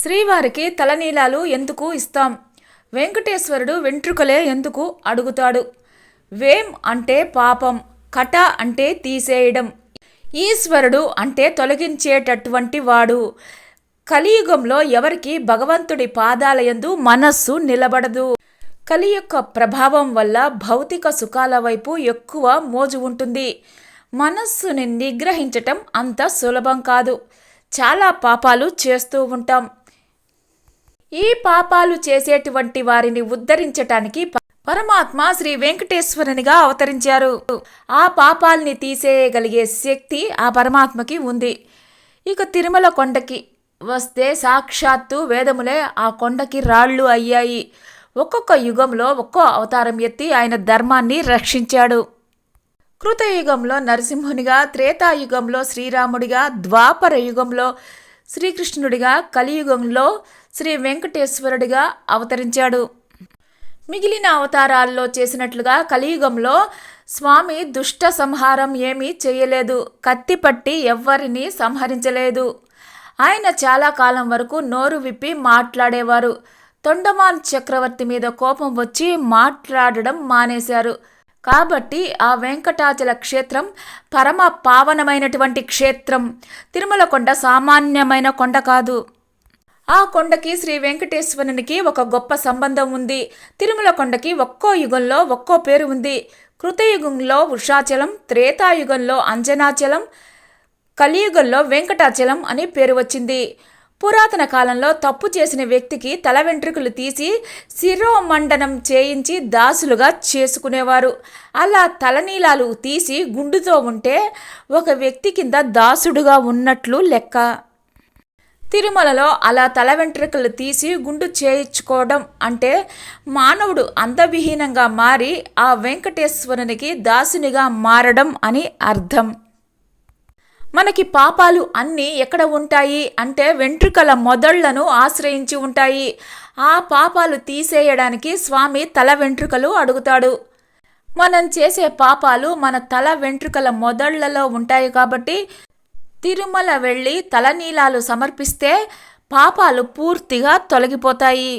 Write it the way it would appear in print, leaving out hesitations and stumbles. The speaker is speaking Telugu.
శ్రీవారికి తలనీలాలు ఎందుకు ఇస్తాం? వెంకటేశ్వరుడు వెంట్రుకలే ఎందుకు అడుగుతాడు? వేం అంటే పాపం, కట అంటే తీసేయడం, ఈశ్వరుడు అంటే తొలగించేటటువంటి వాడు. కలియుగంలో ఎవరికి భగవంతుడి పాదాలయందు మనస్సు నిలబడదు. కలి యొక్క ప్రభావం వల్ల భౌతిక సుఖాల వైపు ఎక్కువ మోజు ఉంటుంది. మనస్సుని నిగ్రహించటం అంత సులభం కాదు. చాలా పాపాలు చేస్తూ ఉంటాం. ఈ పాపాలు చేసేటువంటి వారిని ఉద్ధరించటానికి పరమాత్మ శ్రీ వెంకటేశ్వరునిగా అవతరించారు. ఆ పాపాల్ని తీసేయగలిగే శక్తి ఆ పరమాత్మకి ఉంది. ఇక తిరుమల కొండకి వస్తే సాక్షాత్తు వేదములే ఆ కొండకి రాళ్ళు అయ్యాయి. ఒక్కొక్క యుగంలో ఒక్కో అవతారం ఎత్తి ఆయన ధర్మాన్ని రక్షించాడు. కృతయుగంలో నరసింహునిగా, త్రేతాయుగంలో శ్రీరాముడిగా, ద్వాపర యుగంలో శ్రీకృష్ణుడిగా, కలియుగంలో శ్రీ వెంకటేశ్వరుడిగా అవతరించాడు. మిగిలిన అవతారాల్లో చేసినట్లుగా కలియుగంలో స్వామి దుష్ట సంహారం ఏమీ చేయలేదు. కత్తిపట్టి ఎవ్వరినీ సంహరించలేదు. ఆయన చాలా కాలం వరకు నోరు విప్పి మాట్లాడేవారు. తొండమాన్ చక్రవర్తి మీద కోపం వచ్చి మాట్లాడడం మానేశారు. కాబట్టి ఆ వెంకటాచల క్షేత్రం పరమ పావనమైనటువంటి క్షేత్రం. తిరుమల కొండ సామాన్యమైన కొండ కాదు. ఆ కొండకి శ్రీ వెంకటేశ్వరునికి ఒక గొప్ప సంబంధం ఉంది. తిరుమల కొండకి ఒక్కో యుగంలో ఒక్కో పేరు ఉంది. కృతయుగంలో వృషాచలం, త్రేతాయుగంలో అంజనాచలం, కలియుగంలో వెంకటాచలం అని పేరు వచ్చింది. పురాతన కాలంలో తప్పు చేసిన వ్యక్తికి తల వెంట్రుకలు తీసి శిరోమండనం చేయించి దాసులుగా చేసుకునేవారు. అలా తలనీలాలు తీసి గుండుతో ఉంటే ఒక వ్యక్తి కింద దాసుడుగా ఉన్నట్లు లెక్క. తిరుమలలో అలా తల వెంట్రుకలు తీసి గుండు చేయించుకోవడం అంటే మానవుడు అందవిహీనంగా మారి ఆ వెంకటేశ్వరునికి దాసునిగా మారడం అని అర్థం. మనకి పాపాలు అన్నీ ఎక్కడ ఉంటాయి అంటే వెంట్రుకల మొదళ్లను ఆశ్రయించి ఉంటాయి. ఆ పాపాలు తీసేయడానికి స్వామి తల వెంట్రుకలు అడుగుతాడు. మనం చేసే పాపాలు మన తల వెంట్రుకల మొదళ్లలో ఉంటాయి. కాబట్టి తిరుమల వెళ్ళి తలనీలాలు సమర్పిస్తే పాపాలు పూర్తిగా తొలగిపోతాయి.